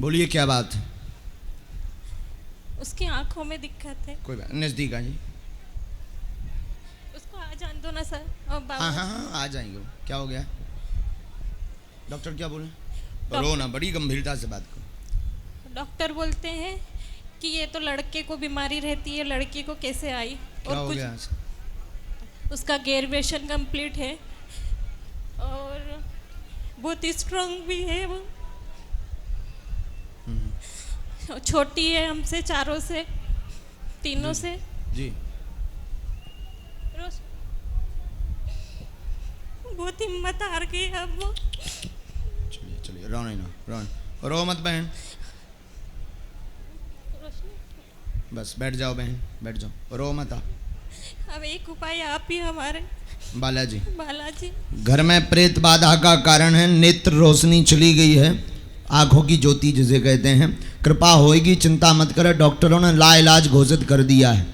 बोलिए क्या बात है? उसकी आंखों में दिक्कत है। कोई बात, नजदीक आ जी। उसको आ जान दो ना सर। और बाबा हाँ हाँ हाँ, आ जाएंगे वो। क्या हो गया? डॉक्टर क्या बोले? डॉक्टर- रो ना, बड़ी गंभीरता से बात करो। डॉक्टर बोलते हैं कि ये तो लड़के को बीमारी रहती है, लड़की को कैसे आई। क्या हो कुछ गया? उसका ग्रेजुएशन कंप्लीट है और बहुत स्ट्रांग भी है वो। छोटी है हमसे, चारों से, तीनों से। जी रोज बहुत हिम्मत हार गई अब वो। चलिए चलिए, रो नहीं ना, रो मत बहन। बस बैठ जाओ बहन, बैठ जाओ, रो मत आप। अब एक उपाय आप ही हमारे बालाजी। बालाजी। घर में प्रेत बाधा का कारण है, नेत्र रोशनी चली गई है, आंखों की ज्योति जिसे कहते हैं। कृपा होएगी, चिंता मत करें। डॉक्टरों ने लाइलाज घोषित कर दिया है,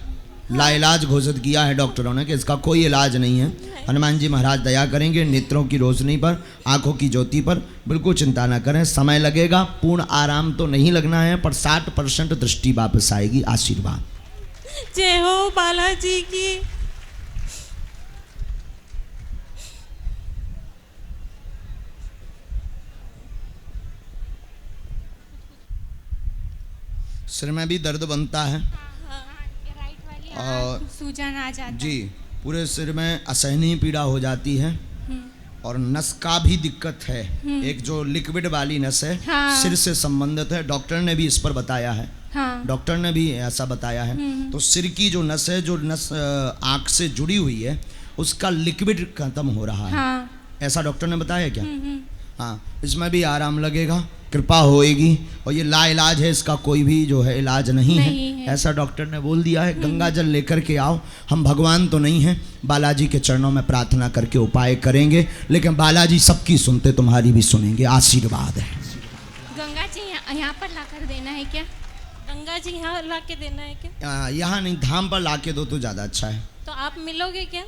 लाइलाज घोषित किया है डॉक्टरों ने कि इसका कोई इलाज नहीं है। हनुमान जी महाराज दया करेंगे नेत्रों की रोशनी पर, आंखों की ज्योति पर। बिल्कुल चिंता ना करें, समय लगेगा, पूर्ण आराम तो नहीं लगना है, पर 60% दृष्टि वापस आएगी। आशीर्वाद। जय हो बालाजी की। सिर में भी दर्द बनता है राइट वाली और सूजन आ जाता जी, पूरे सिर में असहनीय पीड़ा हो जाती है और नस का भी दिक्कत है। एक जो लिक्विड वाली नस है, हाँ। सिर से संबंधित है, डॉक्टर ने भी इस पर बताया है। हाँ। डॉक्टर ने भी ऐसा बताया है। तो सिर की जो नस है, जो नस आँख से जुड़ी हुई है, उसका लिक्विड खत्म हो रहा है। हाँ। ऐसा डॉक्टर ने बताया क्या? हाँ, इसमें भी आराम लगेगा, कृपा होएगी। और ये लाइलाज है, इसका कोई भी जो है इलाज नहीं है, ऐसा डॉक्टर ने बोल दिया है। गंगा जल लेकर के आओ। हम भगवान तो नहीं हैं, बालाजी के चरणों में प्रार्थना करके उपाय करेंगे, लेकिन बालाजी सबकी सुनते, तुम्हारी भी सुनेंगे। आशीर्वाद है। गंगा जी यहाँ पर लाकर देना है क्या? गंगा जी यहाँ ला के देना है क्या? यहाँ नहीं, धाम पर ला के दो तो ज़्यादा अच्छा है। तो आप मिलोगे क्या?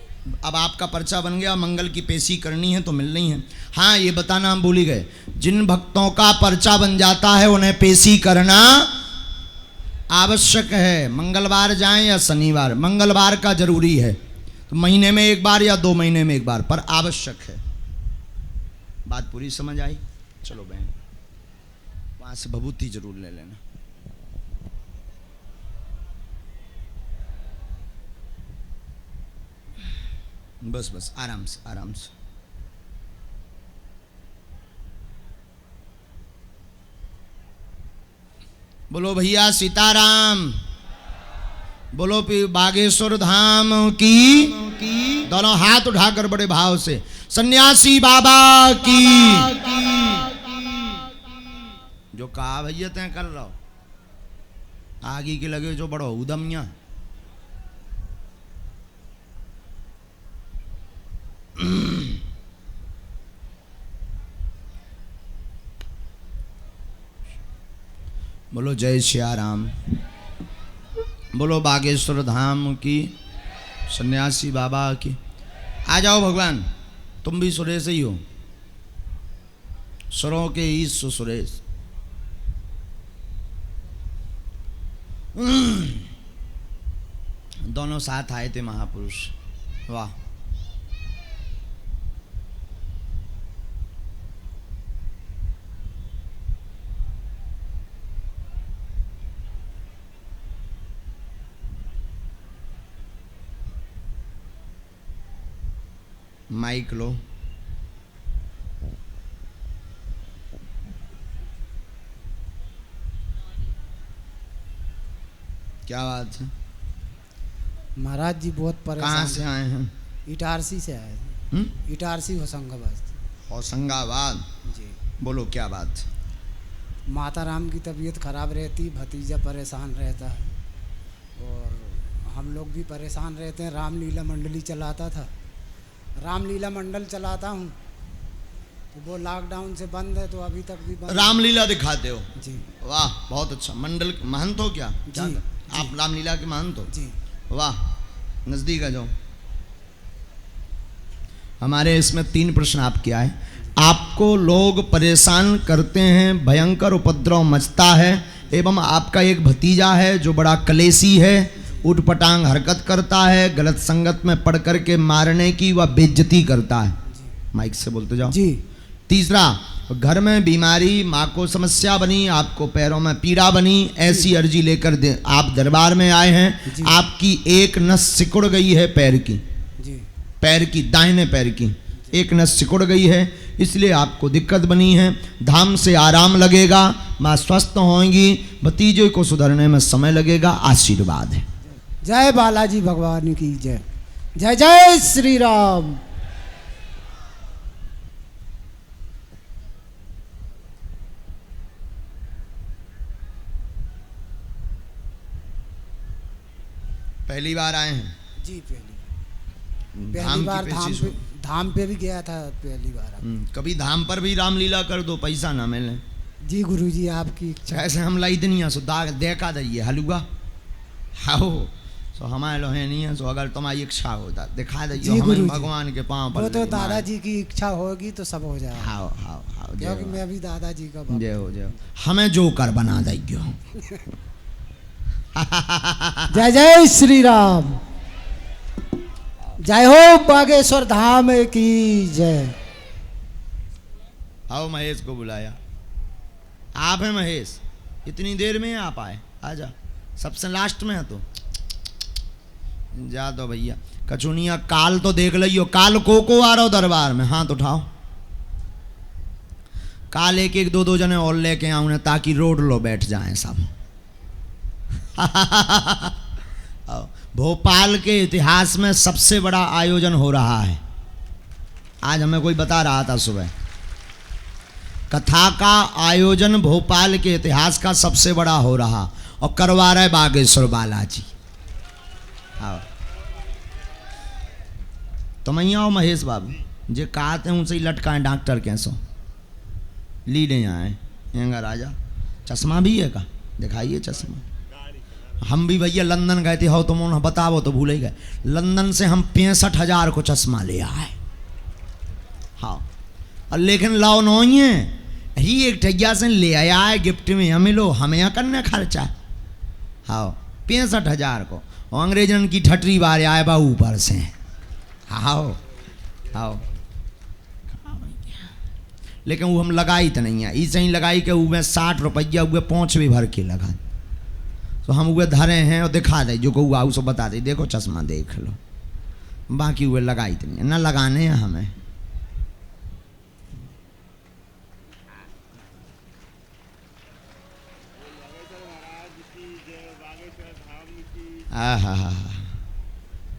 अब आपका पर्चा बन गया, मंगल की पेशी करनी है तो मिलनी है। हाँ, ये बताना हम भूल ही गए, जिन भक्तों का पर्चा बन जाता है उन्हें पेशी करना आवश्यक है। मंगलवार जाएं या शनिवार, मंगलवार का जरूरी है, तो महीने में एक बार या 2 महीने में एक बार, पर आवश्यक है। बात पूरी समझ आई? चलो बहन, वहां से भभूति जरूर ले लेना। बस बस, आराम से आराम से। बोलो भैया सीताराम, बोलो बागेश्वर धाम की। दोनों हाथ उठाकर बड़े भाव से सन्यासी बाबा की। जो कहा भैया तय कर रहा हो, आगे के लगे जो बड़ो उदमिया। बोलो जय श्या राम, बोलो बागेश्वर धाम की, सन्यासी बाबा की। आ जाओ भगवान, तुम भी सुरेश ही हो, सुरों के ईश सुरेश। दोनों साथ आए थे महापुरुष, वाह। माइक लो। क्या बात है महाराज जी? बहुत परेशान। कहाँ से आए हैं? इटारसी से आए हैं। इटारसी होशंगाबाद। होशंगाबाद जी। बोलो क्या बात? माता राम की तबीयत खराब रहती, भतीजा परेशान रहता है और हम लोग भी परेशान रहते हैं। रामलीला मंडली चलाता था, रामलीला मंडल चलाता हूँ, तो वो लॉकडाउन से बंद है, तो अभी तक भी बंद। रामलीला दिखाते हो? जी। वाह, बहुत अच्छा। मंडल महंत हो क्या? जी। आप रामलीला के महंत हो? जी। वाह, नजदीक आ जाओ। हमारे इसमें 3 प्रश्न आपके आए। आपको लोग परेशान करते हैं, भयंकर उपद्रव मचता है, एवं आपका एक भतीजा है जो बड़ा कलेशी है, उठपटांग हरकत करता है, गलत संगत में पड़ करके मारने की व बेइज्जती करता है। माइक से बोलते जाओ जी। तीसरा, घर में बीमारी, माँ को समस्या बनी, आपको पैरों में पीड़ा बनी, ऐसी अर्जी लेकर आप दरबार में आए हैं। जी। आपकी एक नस सिकुड़ गई है पैर की, जी। पैर की, दाहिने पैर की एक नस सिकुड़ गई है, इसलिए आपको दिक्कत बनी है। धाम से आराम लगेगा, माँ स्वस्थ होंगी, भतीजे को सुधरने में समय लगेगा। आशीर्वाद है। जय बालाजी भगवान की जय। जय जय श्री राम। पहली बार आए हैं? जी पहली धाम बार की धाम पेशिश पे, हो। धाम पे भी गया था पहली बार। कभी धाम पर भी रामलीला कर दो, पैसा ना मिले। जी गुरुजी आपकी इच्छा। ऐसे हम लाई दुनिया सो दाग देखा दइए हलुआ हाओ सो हमारे लोहे नहीं है, सो अगर तुम्हारी इच्छा होता दिखा दइए जी हमें गुरुजी। भगवान के पांव पर वो तो लगे मार। दादाजी की इच्छा होगी तो सब हो जाएगा। हाओ हाओ हाओ जय क्योंकि हो। मैं अभी दादाजी का भक्त जय हो जय हो। हमें जो कर बना दइयो। जय जय श्री राम। जय हो बागेश्वर धाम की जय। आओ महेश को बुलाया। आप हैं महेश? इतनी देर में आप आए? आजा, सबसे लास्ट में है तो जा दो भैया। कचुनिया काल तो देख लियो, काल को आ रहा हो दरबार में, हाथ उठाओ। काल एक एक दो दो जने और लेके आऊं ताकि रोड लो बैठ जाएं सब। आओ। भोपाल के इतिहास में सबसे बड़ा आयोजन हो रहा है, आज हमें कोई बता रहा था सुबह। कथा का आयोजन भोपाल के इतिहास का सबसे बड़ा हो रहा और करवा रहे बागेश्वर बालाजी। आओ तुम ही आओ महेश बाबू, जे कहते हैं उनसे ही लटकाएं डॉक्टर कैसो ली नहीं आए यंगा राजा। चश्मा भी है का? दिखाइए चश्मा। हम भी भैया लंदन गए थे, हो तुम उन्हें बताओ तो भूल ही गए। लंदन से हम 65,000 को चश्मा ले आए। हाँ और लेकिन लाओ नहीं है ही एक ठगिया से ले आया है गिफ्ट में, हमें लो हमें यहाँ करना खर्चा। हाँ 65,000 को, और अंग्रेजन की ठटरी बार आए बा ऊपर से। आओ आओ लेकिन वो हम लगाई तो नहीं है, इसे ही लगाई के वो 60 रुपया वो 5 भी भर के लगा, तो हम वो धरे हैं और दिखा दे जो को उसको बता दे देखो चश्मा देख लो, बाकी वो लगाई तो नहीं, ना लगाने हैं हमें। आहा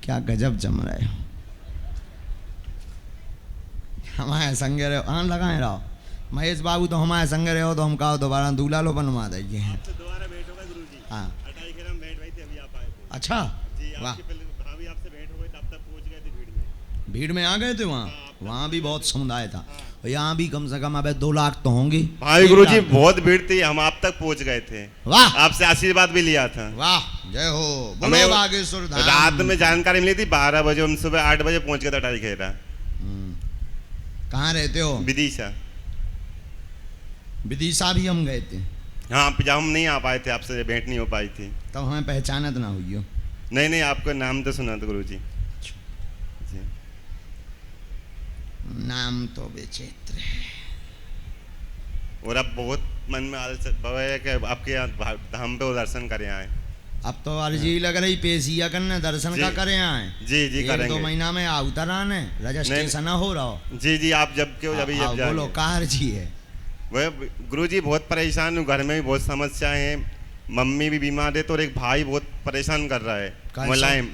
क्या गजब जम रहे हो। हमारे संगे रहो, हाँ लगाए रहो महेश बाबू, तो हमारे संगे रहो तो हम कहो दोबारा दूल्हा लो बनवा देंगे। दोबारा भेंट होगा गुरुजी। हाँ 28 के नाम भेंट हुई थी, अभी आप आए थे। अच्छा जी वाह, आपके पहले हाँ भी आपसे भेंट हो गई, तब तक पहुंच गए थे भीड़ में। भीड़ में आ गए थे वहाँ? वहाँ भी बहुत समुदाय था, यहाँ भी कम से कम अब 2 लाख तो होंगे। भाई गुरुजी बहुत भीड़ थी, हम आप तक पहुंच गए थे। वाह आपसे आशीर्वाद भी लिया था। वाह जय हो, हमें बोलो बागेश्वर धाम। रात में जानकारी मिली थी 12 बजे, हम सुबह 8 बजे पहुंच गए थे अटारी खेरा। कहाँ रहते हो? विदिशा। विदिशा भी हम गए थे, हाँ जब हम नहीं आ पाए थे, आपसे भेंट नहीं हो पाई थी। तब हमें पहचानत ना हुई हो। नहीं नहीं आपका नाम तो सुना था गुरुजी। जी नाम तो विचित्र है। और अब बहुत मन में है कि आपके यहाँ धाम पे वो दर्शन करें आए। अब तो अर्जी लग रही पेशिया करने, दर्शन जी। का करें आए। जी जी 1-2 करेंगे। महीना में उतरान है, रजिस्ट्रेशन हो रहा हो। जी जी आप जब क्यों जब आओ, जब बोलो जाएंगे। कार जी है। वह गुरुजी बहुत परेशान हूँ, घर में भी बहुत समस्याएं हैं, मम्मी भी बीमार है, तो और एक भाई बहुत परेशान कर रहा है कैसो? मुलायम।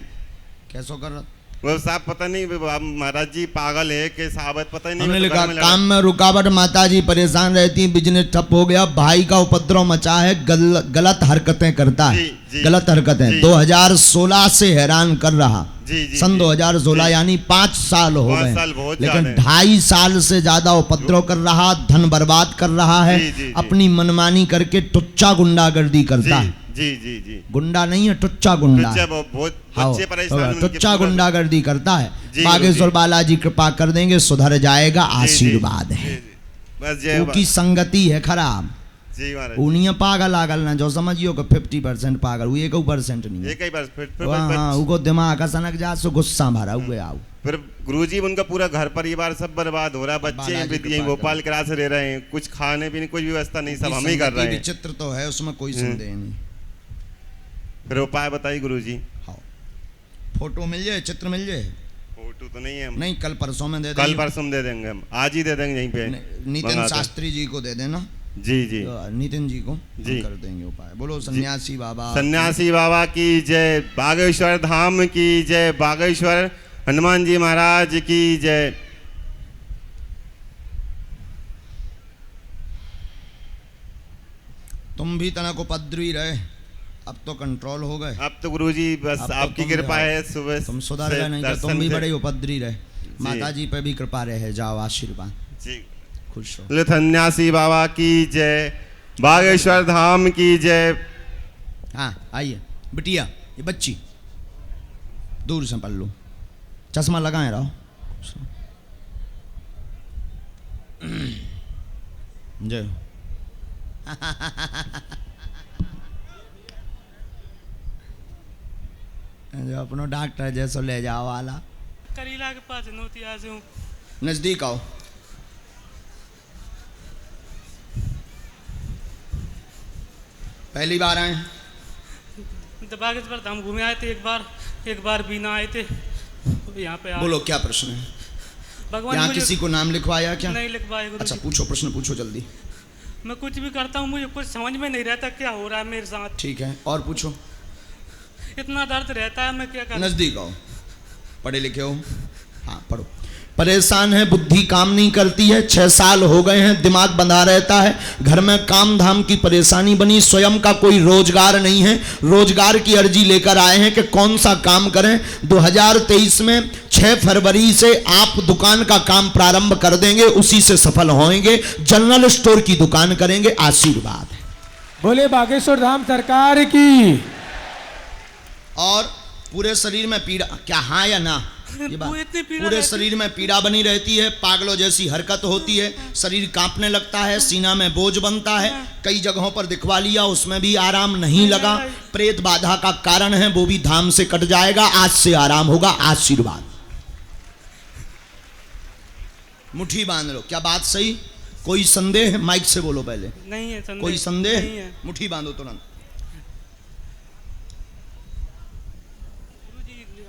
कैसो कर रहा? वो साहब पता नहीं महाराज जी पागल है कि साहबत पता नहीं। हमने मैं तो लिखा घर में काम में रुकावट, माता जी परेशान रहती, बिजनेस ठप हो गया, भाई का उपद्रव मचा है, गलत हरकतें करता है। जी जी। गलत हरकत है। जी। 2016 से हैरान कर रहा, जी जी सन जी। 2016 यानी 5 साल हो 5 गए, साल बहुत लेकिन ज्यादा है। 2.5 साल से ज्यादा उपद्रव कर रहा, धन बर्बाद कर रहा है, जी, जी, जी। अपनी मनमानी करके टुच्चा गुंडागर्दी करता है। जी जी जी। गुंडा नहीं है, टुच्चा गुंडा है। बहुत हाँ, बच्चे परेशान हैं उनके टुच्चा पूरा- गुंडागर्दी करता है। जी, बागेश्वर गुरुजी। बालाजी कृपा कर देंगे, सुधर जाएगा, जी, जी, आशीर्वाद जी, है। जी। बस जय उनकी संगति है खराब। जी महाराज। उन्हीं पागल आगल ना जो समझियो कि 50% पागल, वो 1% नहीं है। एक ही बार फिर हाँ, उनको दिमाग का सनक जा सो गुस्सा भरा हुए आओ। फिर गुरुजी उनका पूरा घर परिवार सब बर्बाद हो रहा है। बच्चे बालाजी भी कृपा भोपाल क्लास रह रहे हैं, कुछ खाने पीने कोई व्यवस्था नहीं, सब हम ही कर रहे हैं। विचित्र तो है, उसमें कोई संदेह नहीं। फिर उपाय बताइए गुरुजी। हाँ, फोटो मिल जाए, चित्र मिल जाए। फोटो तो नहीं है, नहीं, कल परसों में दे कल देंगे। परसों दे देंगे, हम आज ही दे देंगे यहीं पे नितिन मंगा कर। शास्त्री जी को दे देना। जी जी। नितिन जी को जी। हम कर देंगे उपाय। बोलो सन्यासी बाबा। सन्यासी बाबा की जय, बागेश्वर धाम की जय, बागेश्वर हनुमान जी महाराज की जय। तुम भी तनक उपद्रवी रहे, अब तो कंट्रोल हो गए। अब तो गुरुजी बस अब तो आपकी तुम कृपा रहो। है, सुबह तुम सुधर से गए, नहीं तो दर्शन तुम भी से- बड़े उपद्रवी रहे। माता जी पे भी कृपा रहे, जाओ आशीर्वाद, जी। खुश रहो। बोले सन्यासी बाबा की जय, बागेश्वर धाम की जय। हाँ आइए बिटिया, ये बच्ची दूर से पढ़ लो, चश्मा लगाए रहो। जय हो। जो अपनो डॉक्टर जैसो ले जाओ वाला। करीला के पास नोतिया से हूँ। नजदीक आओ। पहली बार आए? बागेश्वर धाम घूमे आए थे एक बार बीना आए थे यहाँ पे। बोलो क्या प्रश्न है? भगवान यहाँ मुझे किसी को नाम लिखवाया क्या? नहीं लिखवाए गुरु अच्छा जी। पूछो, प्रश्न पूछो जल्दी। मैं कुछ भी करता हूँ, मुझे कुछ समझ में नहीं रहता क्या हो रहा है मेरे साथ। ठीक है, और पूछो। इतना दर्द रहता है, मैं क्या करूँ। नजदीक आओ। पढ़े लिखे हो? हाँ पढ़ो। परेशान है, बुद्धि काम नहीं करती है, 6 साल हो गए हैं, दिमाग बंधा रहता है, घर में काम धाम की परेशानी बनी, स्वयं का कोई रोजगार नहीं है, रोजगार की अर्जी लेकर आए हैं कि कौन सा काम करें। 2023 में 6 फरवरी से आप दुकान का काम प्रारंभ कर देंगे, उसी से सफल होंगे, जनरल स्टोर की दुकान करेंगे, आशीर्वाद है। बोले बागेश्वर धाम सरकार की। और पूरे शरीर में पीड़ा, क्या हाँ या ना? ये बात, वो इतनी पीड़ा पूरे रहती- शरीर में पीड़ा बनी रहती है, पागलों जैसी हरकत होती है, शरीर कांपने लगता है, सीना में बोझ बनता है, कई जगहों पर दिखवा लिया, उसमें भी आराम नहीं लगा। प्रेत बाधा का कारण है, वो भी धाम से कट जाएगा, आज से आराम होगा, आशीर्वाद। मुट्ठी बांध लो। क्या बात सही? कोई संदेह है? माइक से बोलो पहले। नहीं है संदेह। कोई संदेह? नहीं है। मुट्ठी बांधो तुरंत।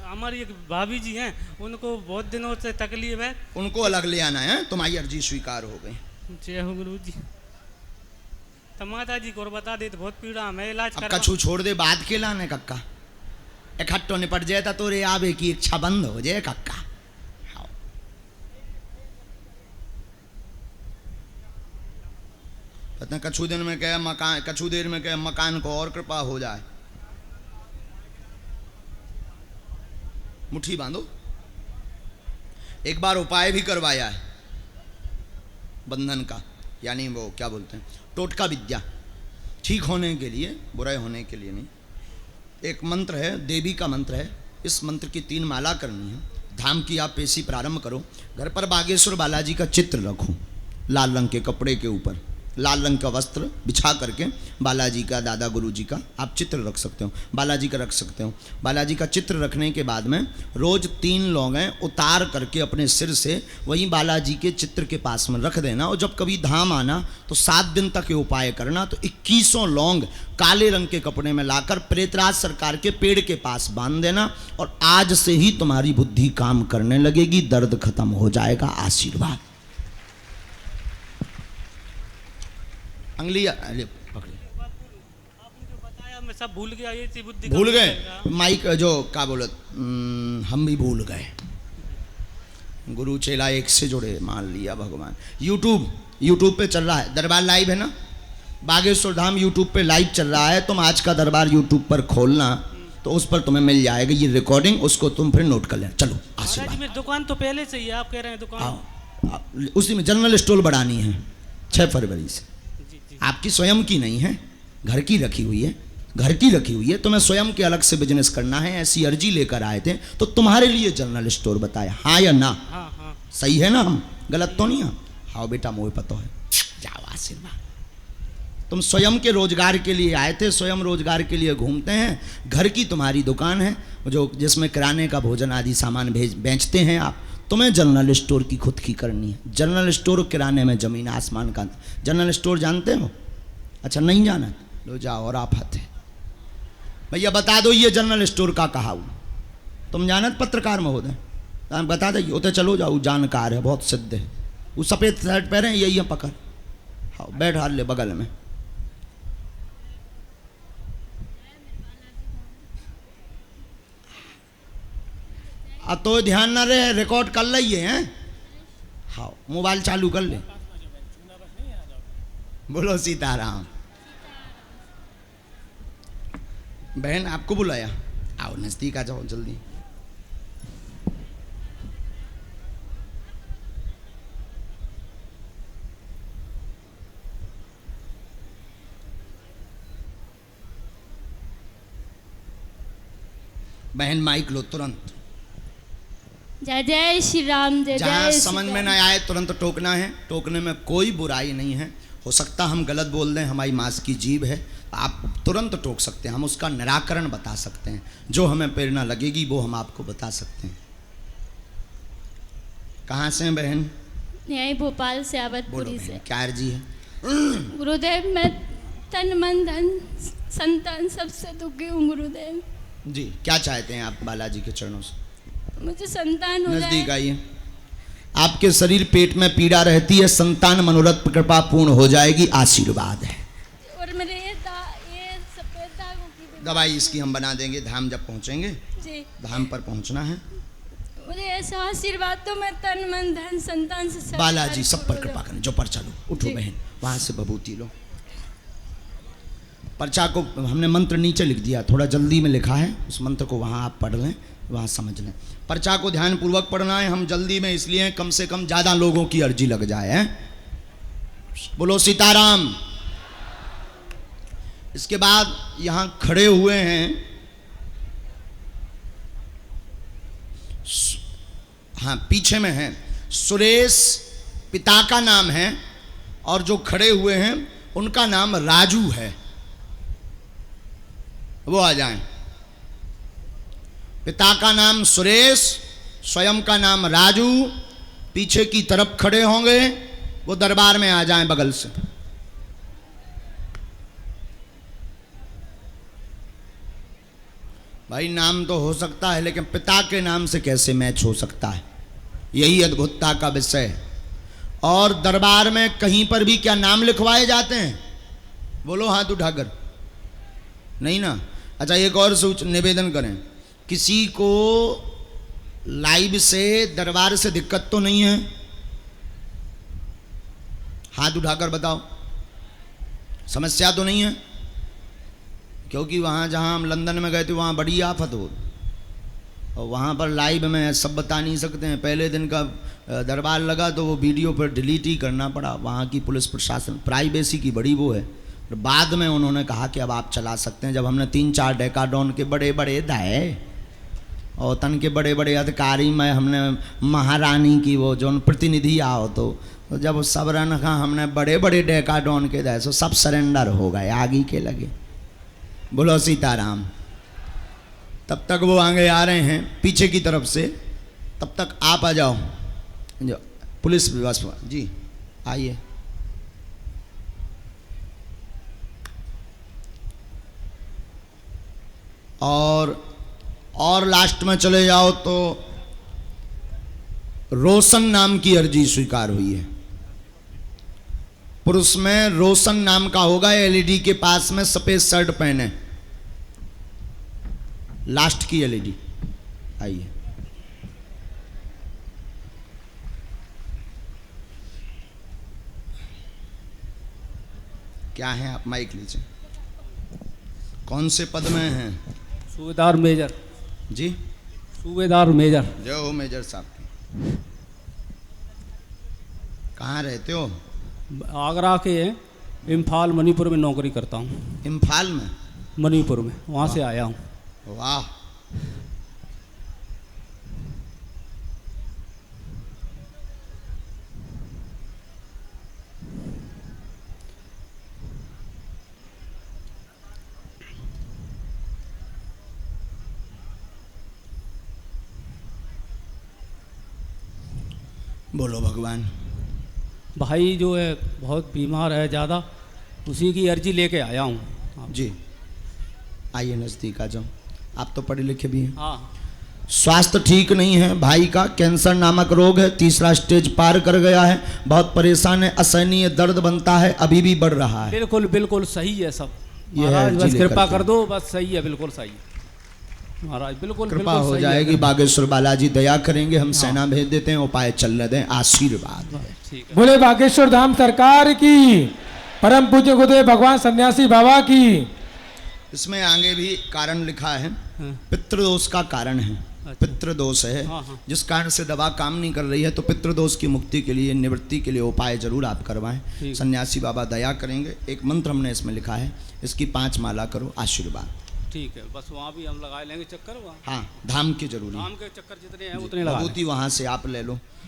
हमारी एक भाभी जी हैं, उनको बहुत दिनों से तकलीफ है। उनको अलग ले आना है, तुम्हारी अर्जी स्वीकार हो गई। जय हो गुरु जी। तो माता जी को और बता दे तो बहुत पीड़ा, मैं इलाज अब कर। कछु छोड़ दे, बाद के लाने कक्का इकट्ठो निपट जाए तो रे आवे की इच्छा बंद हो जाए कक्का। हाँ। पता कछु दिन में कहे मकान, कछु देर में कहे मकान को और कृपा हो जाए। मुट्ठी बांधो। एक बार उपाय भी करवाया है बंधन का, यानी वो क्या बोलते हैं, टोटका विद्या, ठीक होने के लिए, बुराई होने के लिए नहीं। एक मंत्र है, देवी का मंत्र है, इस मंत्र की 3 माला करनी है। धाम की आप पेशी प्रारंभ करो, घर पर बागेश्वर बालाजी का चित्र रखो, लाल रंग के कपड़े के ऊपर लाल रंग का वस्त्र बिछा करके बालाजी का, दादा गुरु जी का आप चित्र रख सकते हो, बालाजी का रख सकते हो। बालाजी का चित्र रखने के बाद में रोज 3 लौंगें उतार करके अपने सिर से वहीं बालाजी के चित्र के पास में रख देना, और जब कभी धाम आना तो 7 दिन तक ये उपाय करना। तो 21 लौंग काले रंग के कपड़े में लाकर प्रेतराज सरकार के पेड़ के पास बांध देना, और आज से ही तुम्हारी बुद्धि काम करने लगेगी, दर्द खत्म हो जाएगा, आशीर्वाद। अंगली पकड़े। आपने जो बताया मैं सब भूल गया, ये सी बुद्धि भूल का गए? है। माइक जो क्या बोलो, हम भी भूल गए। गुरु चेला एक से जुड़े, मान लिया भगवान। यूट्यूब पे चल रहा है, दरबार लाइव है ना, बागेश्वर धाम यूट्यूब पे लाइव चल रहा है, तुम आज का दरबार यूट्यूब पर खोलना तो उस पर तुम्हें मिल जाएगा ये रिकॉर्डिंग, उसको तुम फिर नोट कर लेना। चलो महाराज जी आशीर्वाद। मेरी दुकान तो पहले से ही है, आप कह रहे हैं दुकान। आओ, उसी में जनरल स्टोर बढ़ानी है 6 फरवरी से। जी जी आपकी स्वयं की नहीं है, घर की रखी हुई है, घर की रखी हुई है। तुम्हें स्वयं के अलग से बिजनेस करना है, ऐसी अर्जी लेकर आए थे तो तुम्हारे लिए जनरल स्टोर बताया, हाँ या ना? हाँ हाँ। सही है ना? हम गलत तो नहीं है? हाँ बेटा मोह पता है, जाओ आशीर्वाद। तुम स्वयं के रोजगार के लिए आए थे, स्वयं रोजगार के लिए घूमते हैं। घर की तुम्हारी दुकान है जो जिसमें किराने का भोजन आदि सामान बेचते हैं आप। तुम्हें जनरल स्टोर की खुद की करनी है। जनरल स्टोर किराने में जमीन आसमान का। जनरल स्टोर जानते हो? अच्छा नहीं जाना, लो जाओ और आप आते भैया बता दो ये जनरल स्टोर का कहा हूँ। तुम जानत पत्रकार महोदय, बता दो उते चलो जाओ, जानकार है, बहुत सिद्ध है। वो सफ़ेद शर्ट पहने यही है, पकड़ हाँ बैठ हाल ले बगल में। अब तो ध्यान ना रहे, रिकॉर्ड कर लिये हैं। हाँ मोबाइल चालू कर ले। बोलो सीताराम। बहन आपको बुलाया, आओ नजदीक आ जाओ जल्दी। बहन माइक लो तुरंत। जय जय श्री राम, जय जहाँ जय समझ श्री में राम। ना आए तुरंत टोकना है। टोकने में कोई बुराई नहीं है। हो सकता हम गलत बोल दें, हमारी मांस की जीभ है, आप तुरंत टोक सकते हैं, हम उसका निराकरण बता सकते हैं। जो हमें प्रेरणा लगेगी वो हम आपको बता सकते हैं। कहाँ से हैं बहन? यही भोपाल से, बोलो आवतपुरी बहन, से। क्या अर्जी है? गुरुदेव मैं तन मन धन संतान सबसे दुखी हूँ गुरुदेव। जी क्या चाहते हैं आप बालाजी के चरणों से? मुझे संतान हो नजदीक जाए। आइए। आपके शरीर पेट में पीड़ा रहती है, संतान मनोरथ कृपा पूर्ण हो जाएगी, आशीर्वाद है। और मेरे ये सफेद दागों की भी दवाई इसकी हम बना देंगे। धाम जब पहुंचेंगे, जी धाम पर पहुंचना है। मुझे ऐसा आशीर्वाद तो मैं तन मन धन संतान से सब बालाजी सब पर गुरुदेव। कृपा करें। जो पर चलो उठो जी। बहन, वहां से बबूती लो। पर्चा को हमने मंत्र नीचे लिख दिया, थोड़ा जल्दी में लिखा है, उस मंत्र को वहाँ आप पढ़ लें, वहाँ समझ लें। पर्चा को ध्यान पूर्वक पढ़ना है। हम जल्दी में इसलिए कम से कम ज़्यादा लोगों की अर्जी लग जाए हैं। बोलो सीताराम। इसके बाद यहाँ खड़े हुए हैं, हाँ पीछे में है सुरेश, पिता का नाम है, और जो खड़े हुए हैं उनका नाम राजू है, वो आ जाएं। पिता का नाम सुरेश, स्वयं का नाम राजू, पीछे की तरफ खड़े होंगे, वो दरबार में आ जाएं बगल से। भाई नाम तो हो सकता है लेकिन पिता के नाम से कैसे मैच हो सकता है, यही अद्भुतता का विषय है। और दरबार में कहीं पर भी क्या नाम लिखवाए जाते हैं? बोलो हाथ उठाकर। नहीं ना? अच्छा एक और निवेदन करें, किसी को लाइव से दरबार से दिक्कत तो नहीं है? हाथ उठाकर बताओ, समस्या तो नहीं है? क्योंकि वहाँ जहाँ हम लंदन में गए थे वहाँ बड़ी आफत हो, और वहाँ पर लाइव में सब बता नहीं सकते हैं। पहले दिन का दरबार लगा तो वो वीडियो पर डिलीट ही करना पड़ा। वहाँ की पुलिस प्रशासन प्राइवेसी की बड़ी वो है। बाद में उन्होंने कहा कि अब आप चला सकते हैं। जब हमने 3-4 डेकाडॉन के बड़े बड़े दाए और तन के बड़े बड़े अधिकारी में हमने महारानी की वो जो प्रतिनिधि आओ तो जब सब रन का हमने बड़े बड़े डेकाडॉन के दाए, सो सब सरेंडर हो गए, आगे के लगे। बोलो सीताराम। तब तक वो आगे आ रहे हैं पीछे की तरफ से, तब तक आप आ जाओ। जो पुलिस व्यवस्था जी आइए। और लास्ट में चले जाओ तो रोशन नाम की अर्जी स्वीकार हुई है। पुरुष में रोशन नाम का होगा, एलईडी के पास में सफेद शर्ट पहने, लास्ट की एलईडी। आइए। क्या हैं आप? माइक लीजिए। कौन से पद में हैं? सूबेदार मेजर। जी, सूबेदार मेजर। जय हो मेजर साहब। कहाँ रहते हो? आगरा के हैं, इम्फाल मणिपुर में नौकरी करता हूँ। इम्फाल में? मणिपुर में, वहाँ से आया हूँ। वाह। बोलो भगवान। भाई जो है बहुत बीमार है ज़्यादा, उसी की अर्जी लेके आया हूँ। जी, आइए नज़दीक आ जाओ। आप तो पढ़े लिखे भी हैं। हाँ। स्वास्थ्य ठीक नहीं है भाई का, कैंसर नामक रोग है, 3रा स्टेज पार कर गया है, बहुत परेशान है, असहनीय दर्द बनता है, अभी भी बढ़ रहा है। बिल्कुल बिल्कुल सही है सब ये है महाराज, अर्जी बस लेकर कृपा के। कर दो, बस सही है, बिल्कुल सही है महाराज, बिल्कुल कृपा बिल्कुल हो सही जाएगी, है। बागेश्वर बालाजी दया करेंगे, हम सेना भेज देते हैं, उपाय चल रहे हैं, आशीर्वाद। ठीक है। बोले बागेश्वर धाम सरकार की, परम पूज्य गुरुदेव भगवान सन्यासी बाबा की। इसमें आगे भी कारण लिखा है, हाँ। पितृदोष का कारण है। अच्छा। पितृदोष है, हाँ, हाँ। जिस कारण से दवा काम नहीं कर रही है, तो पितृदोष की मुक्ति के लिए, निवृत्ति के लिए उपाय जरूर आप करवाएं। ठीक। सन्यासी बाबा दया करेंगे। एक मंत्र हमने इसमें लिखा है, इसकी 5 माला करो, आशीर्वाद। ठीक है, बस वहाँ भी हम लगा लेंगे चक्कर, वहाँ हाँ, धाम की जरूरी धाम के चक्कर जितने हैं उतने लगा विभूति वहाँ से आप ले लो।